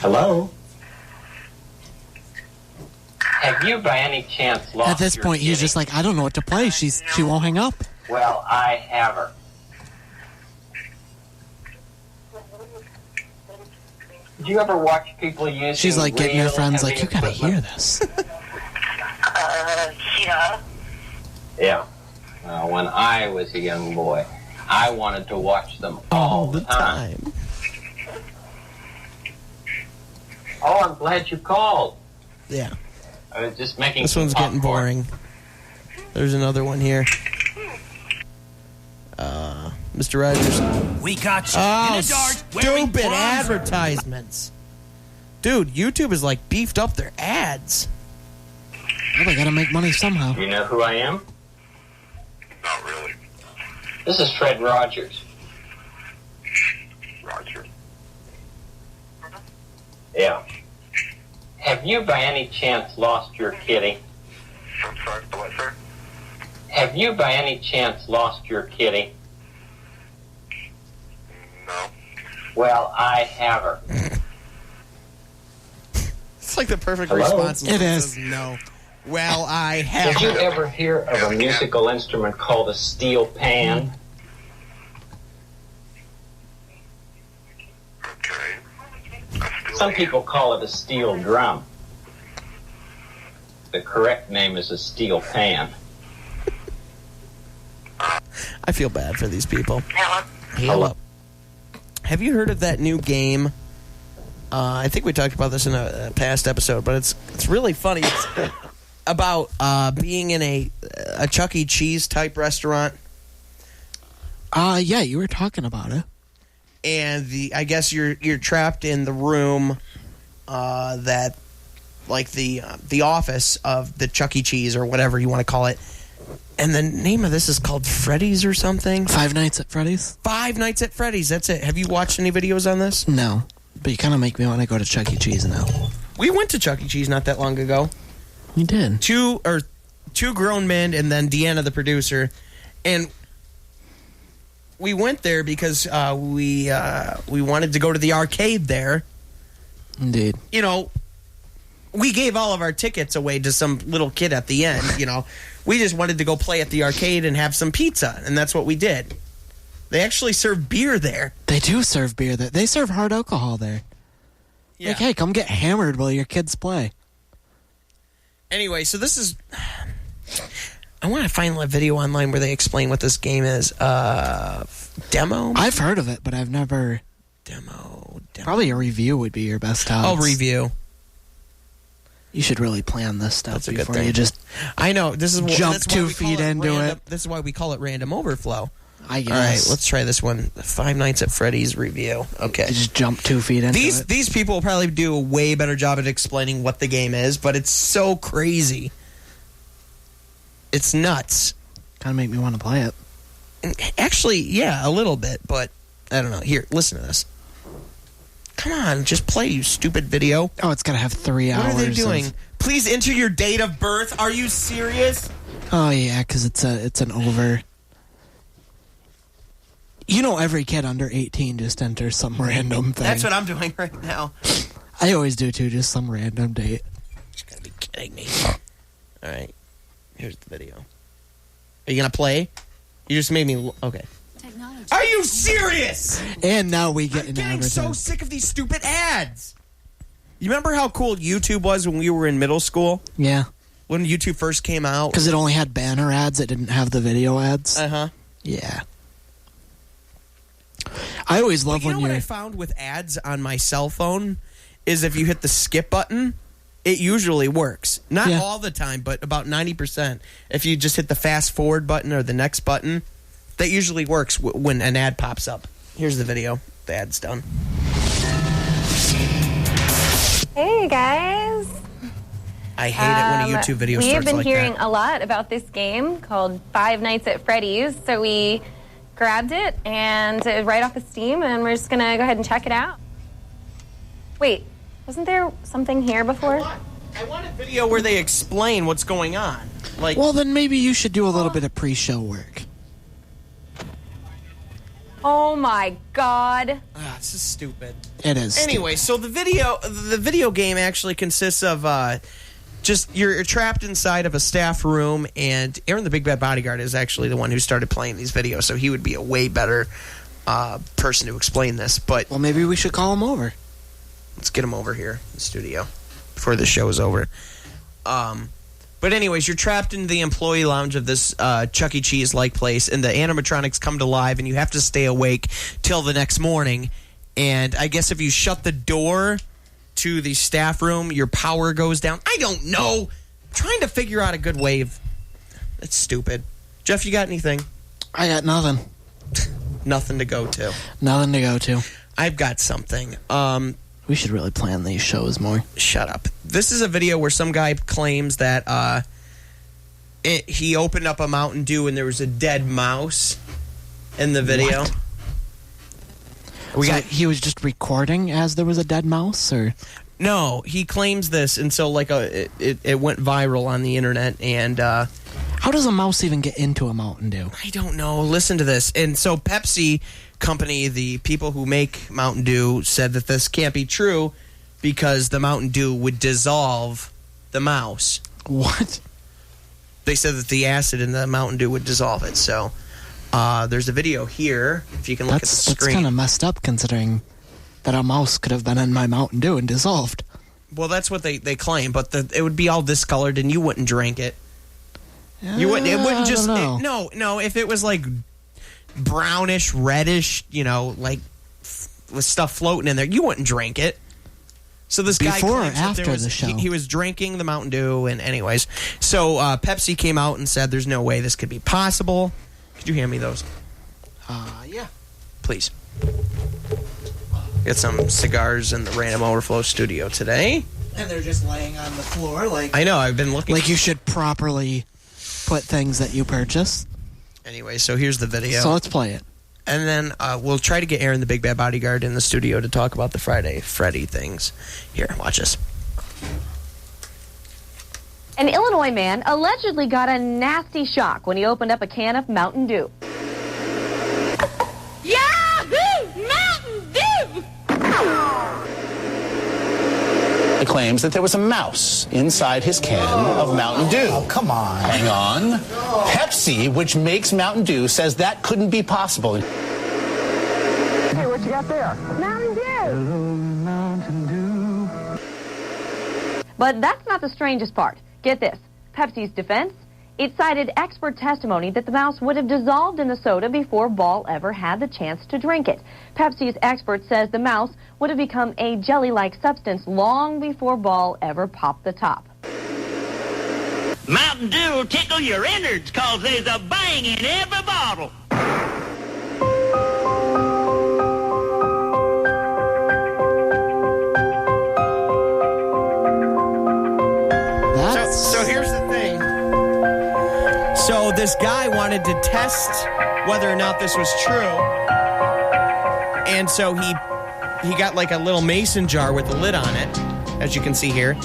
Hello? Have you by any chance lost At this point, he's just like, I don't know what to play. She won't hang up. Well, I have her. Did you ever watch people using She's like getting her real friends heavy like, you gotta hear equipment? this. Yeah. Yeah. When I was a young boy, I wanted to watch them all the time. Oh, I'm glad you called. Yeah. I was just making This one's getting boring. There's another one here. Mr. Rogers. We got you Oh, in the dark. wearing stupid bronzer. advertisements. Dude, YouTube is like beefed up their ads. Well, they gotta make money somehow. You know who I am? Not really. This is Fred Rogers. Roger. Yeah. Have you by any chance lost your kitty? I'm sorry, what, sir? Have you by any chance lost your kitty? No. Well, I have her. It's like the perfect Hello? response. It is. Says no. Well, I have. Did you ever hear of a musical instrument called a steel pan? Okay. Some people call it a steel drum. The correct name is a steel pan. I feel bad for these people. Hello. Have you heard of that new game? I think we talked about this in a past episode, but it's really funny. It's about being in a Chuck E. Cheese type restaurant. Yeah, you were talking about it. And I guess you're trapped in the room that, like the office of the Chuck E. Cheese or whatever you want to call it. And the name of this is called Freddy's or something. Five Nights at Freddy's? Five Nights at Freddy's. That's it. Have you watched any videos on this? No, but you kind of make me want to go to Chuck E. Cheese now. We went to Chuck E. Cheese not that long ago. We did. Two grown men and then Deanna, the producer, and we went there because we wanted to go to the arcade there. Indeed. You know, we gave all of our tickets away to some little kid at the end. You know, we just wanted to go play at the arcade and have some pizza, and that's what we did. They actually serve beer there. They do serve beer there. They serve hard alcohol there. Yeah. Like, hey, come get hammered while your kids play. Anyway, so this is... I want to find a video online where they explain what this game is. Demo? I've heard of it, but I've never... Demo. Probably a review would be your best odds. I'll review. You should really plan this stuff That's a good before thing. you just I know. This is jump that's why 2 we call feet it into random, it. This is why we call it Random Overflow. I guess. All right, let's try this one. Five Nights at Freddy's review. Okay. You just jump 2 feet into it. These people will probably do a way better job at explaining what the game is, but it's so crazy. It's nuts. Kind of make me want to play it. Actually, yeah, a little bit, but I don't know. Here, listen to this. Come on, just play, you stupid video. Oh, it's got to have 3 hours. What are they doing? of- Please enter your date of birth. Are you serious? Oh, yeah, because it's an over... You know, every kid under 18 just enters some random thing. That's what I'm doing right now. I always do, too, just some random date. You gotta be kidding me. All right, here's the video. Are you gonna play? You just made me... Okay. Are you serious? And now we get I'm an getting so advertisement. sick of these stupid ads. You remember how cool YouTube was when we were in middle school? Yeah, When YouTube first came out? because it only had banner ads. It didn't have the video ads. Uh-huh. Yeah. I always love You know when what you're... I found with ads on my cell phone is if you hit the skip button, it usually works. Not Yeah. all the time, but about 90%. If you just hit the fast forward button or the next button, that usually works when an ad pops up. Here's the video. The ad's done. Hey guys. I hate it when a YouTube video We have starts been like hearing that. a lot about this game called Five Nights at Freddy's, so we grabbed it and right off of Steam, and we're just gonna go ahead and check it out. Wait, wasn't there something here before? I want a video where they explain what's going on. Like, Well, then maybe you should do a little bit of pre-show work. Oh my God. This is stupid. It is. Anyway, so the video game actually consists of just you're trapped inside of a staff room, and Aaron the Big Bad Bodyguard is actually the one who started playing these videos, so he would be a way better person to explain this. But Well, maybe we should call him over. let's get him over here in the studio before the show is over. But anyways, you're trapped in the employee lounge of this Chuck E. Cheese-like place, and the animatronics come to life, and you have to stay awake till the next morning. And I guess if you shut the door to the staff room, your power goes down. I don't know. I'm trying to figure out a good way of... It's stupid. Jeff, you got anything? I got nothing. Nothing to go to. Nothing to go to. I've got something. We should really plan these shows more. Shut up. This is a video where some guy claims that he opened up a Mountain Dew and there was a dead mouse in the video. What? He was just recording as there was a dead mouse, or? No, he claims this, and so it went viral on the internet. And how does a mouse even get into a Mountain Dew? I don't know. Listen to this. And so Pepsi Company, the people who make Mountain Dew, said that this can't be true because the Mountain Dew would dissolve the mouse. What? They said that the acid in the Mountain Dew would dissolve it. So there's a video here, if you can look at the screen. That's kind of messed up, considering that a mouse could have been in my Mountain Dew and dissolved. Well, that's what they claim, but it would be all discolored and you wouldn't drink it. You wouldn't. It wouldn't just. No. If it was like brownish, reddish, like with stuff floating in there, you wouldn't drink it. So this guy before or claims that after the show, he was drinking the Mountain Dew, and anyways, so Pepsi came out and said there's no way this could be possible. Could you hand me those? Yeah, please. Get some cigars in the Random Overflow studio today. And they're just laying on the floor, like I know. I've been looking. Like you should properly put things that you purchase. Anyway, so here's the video. So let's play it. And then we'll try to get Aaron the Big Bad Bodyguard in the studio to talk about the Friday Freddy things. Here, watch this. An Illinois man allegedly got a nasty shock when he opened up a can of Mountain Dew. Yahoo! Mountain Dew! He claims that there was a mouse inside his can of Mountain Dew. Oh, come on. Hang on. Pepsi, which makes Mountain Dew, says that couldn't be possible. Hey, what you got there? Mountain Dew! Hello, Mountain Dew. But that's not the strangest part. Get this. Pepsi's defense? It cited expert testimony that the mouse would have dissolved in the soda before Ball ever had the chance to drink it. Pepsi's expert says the mouse would have become a jelly-like substance long before Ball ever popped the top. Mountain Dew will tickle your innards cause there's a bang in every bottle. So here's the thing. So this guy wanted to test whether or not this was true. And so he got like a little mason jar with a lid on it, as you can see here.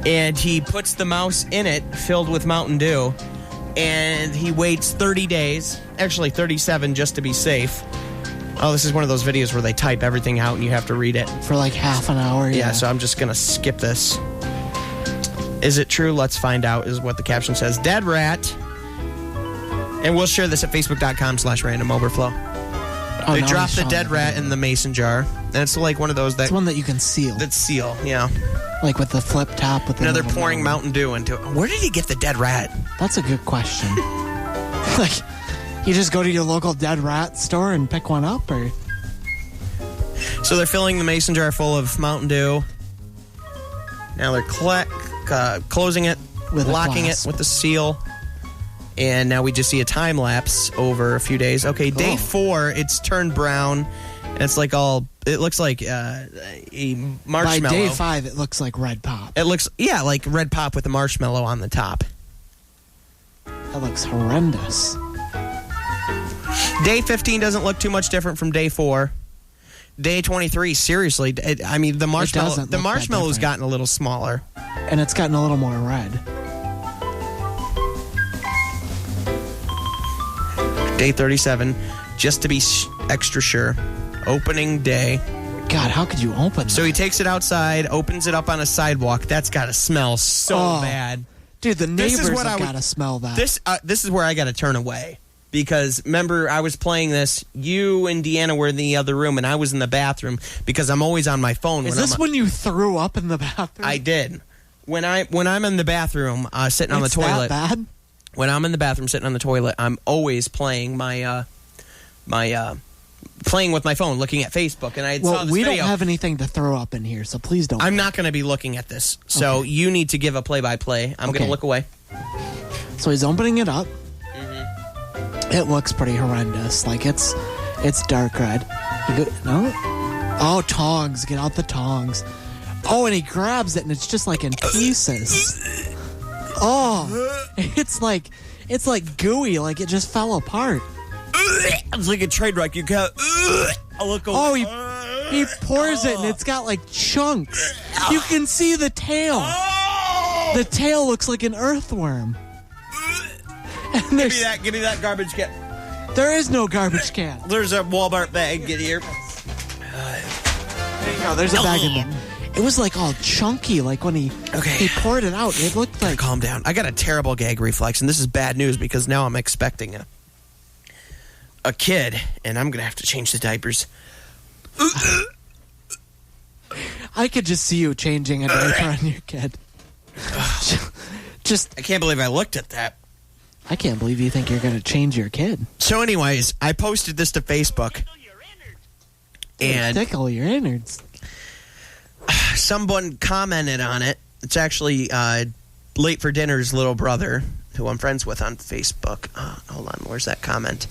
And he puts the mouse in it, filled with Mountain Dew. And he waits 30 days, actually 37 just to be safe. Oh, this is one of those videos where they type everything out and you have to read it. For like half an hour, yeah. So I'm just going to skip this. Is it true? Let's find out, is what the caption says. Dead rat. And we'll share this at facebook.com/randomoverflow. They dropped the dead rat in the mason jar. And it's like one of those that... It's one that you can seal. That's seal, yeah. Like with the flip top. With the they're pouring Mountain Dew into it. Where did he get the dead rat? That's a good question. Like, you just go to your local dead rat store and pick one up, or... So they're filling the mason jar full of Mountain Dew. Now they're closing it, locking it with the seal. And now we just see a time lapse over a few days. Okay, day 4, it's turned brown. And it's like it looks like a marshmallow. By day 5, it looks like red pop. It looks, like red pop with a marshmallow on the top. That looks horrendous. Day 15 doesn't look too much different from day 4. Day 23, seriously, the marshmallow's gotten a little smaller. And it's gotten a little more red. Day 37, just to be extra sure. Opening day. God, how could you open that? So he takes it outside, opens it up on a sidewalk. That's got to smell so bad. Dude, the neighbors have got to smell that. This is where I got to turn away. Because, remember, I was playing this. You and Deanna were in the other room, and I was in the bathroom because I'm always on my phone. Is this when you threw up in the bathroom? I did. When I'm in the bathroom sitting on the toilet. That bad? When I'm in the bathroom sitting on the toilet, I'm always playing playing with my phone, looking at Facebook, and I saw this we video. don't have anything to throw up in here, so please don't. I'm not going to be looking at this, so you need to give a play-by-play. I'm going to look away. So he's opening it up. Mm-hmm. It looks pretty horrendous. Like it's dark red. No? Oh, tongs! Get out the tongs. Oh, and he grabs it, and it's just like in pieces. Oh, it's like gooey, like it just fell apart. It's like a trade wreck. You got. Oh, he pours it, and it's got like chunks. You can see the tail. The tail looks like an earthworm. And Give me that garbage can. There is no garbage can. There's a Walmart bag. Get here. There you go. There's a bag in there. It was like all chunky, like when he poured it out. It looked like. Calm down. I got a terrible gag reflex, and this is bad news because now I'm expecting a kid, and I'm gonna have to change the diapers. I could just see you changing a diaper on your kid. I can't believe I looked at that. I can't believe you think you're going to change your kid. So anyways, I posted this to Facebook. And tickle your innards. Someone commented on it. It's actually Late for Dinner's little brother, who I'm friends with on Facebook. Hold on, where's that comment?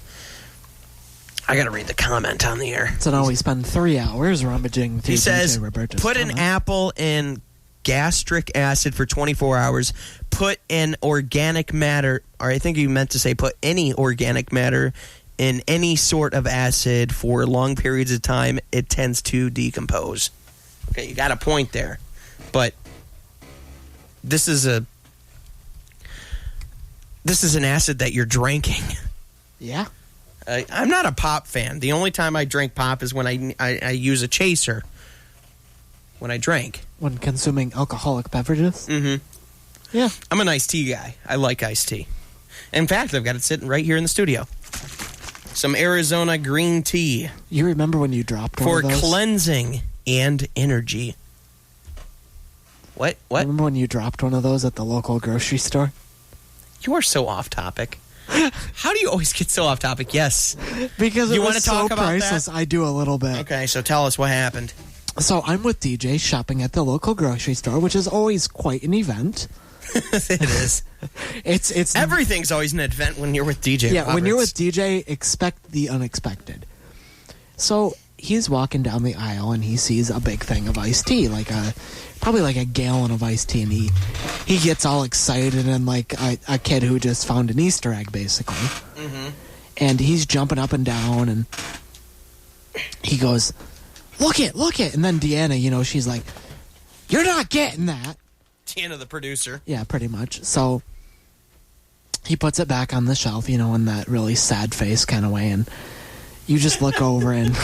I got to read the comment on the air. So now we spend 3 hours rummaging through. He says, Roberta's put an apple in gastric acid for 24 hours, put in organic matter, or I think you meant to say put any organic matter in any sort of acid for long periods of time, it tends to decompose. Okay, you got a point there. But this is an acid that you're drinking. Yeah. I'm not a pop fan. The only time I drink pop is when I use a chaser. When I drink. When consuming alcoholic beverages? Mm-hmm. Yeah. I'm an iced tea guy. I like iced tea. In fact, I've got it sitting right here in the studio. Some Arizona green tea. You remember when you dropped one of those? For cleansing and energy. What? Remember when you dropped one of those at the local grocery store? You are so off topic. How do you always get so off topic? Yes. Because it you was want to talk so about priceless. that? I do a little bit. Okay, so tell us what happened. So I'm with DJ shopping at the local grocery store, which is always quite an event. It is. It's everything's always an event when you're with DJ. Yeah, Roberts. when you're with DJ, expect the unexpected. So he's walking down the aisle and he sees a big thing of iced tea, probably like a gallon of iced tea, and he gets all excited and like a kid who just found an Easter egg, basically. Mm-hmm. And he's jumping up and down, and he goes, look it. And then Deanna, she's like, you're not getting that. Deanna, the producer. Yeah, pretty much. So he puts it back on the shelf, in that really sad face kind of way, and you just look over and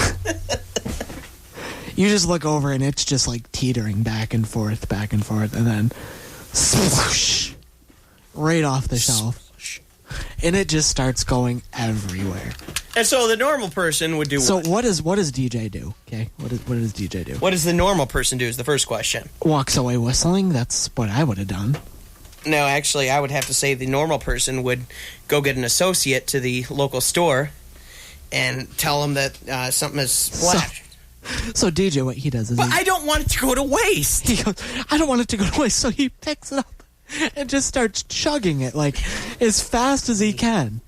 it's just like teetering back and forth, and then swoosh, right off the shelf. And it just starts going everywhere. And so the normal person would do so what? What does DJ do? Okay, what does DJ do? What does the normal person do is the first question. Walks away whistling. That's what I would have done. No, actually, I would have to say the normal person would go get an associate to the local store and tell them that something is splashed. So DJ, what he does is... But I don't want it to go to waste. He goes, I don't want it to go to waste, so he picks it up and just starts chugging it, as fast as he can.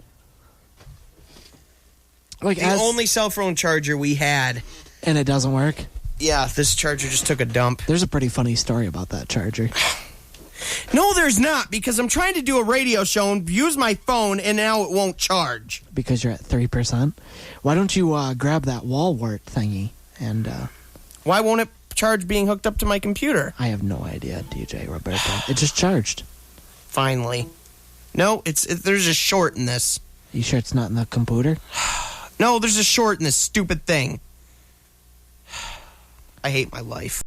The only cell phone charger we had. And it doesn't work? Yeah, this charger just took a dump. There's a pretty funny story about that charger. No, there's not, because I'm trying to do a radio show and use my phone, and now it won't charge. Because you're at 3%? Why don't you grab that wall wart thingy and... Why won't it charge being hooked up to my computer? I have no idea, DJ Roberto. It just charged. Finally. No, there's a short in this. You sure it's not in the computer? No, there's a short in this stupid thing. I hate my life.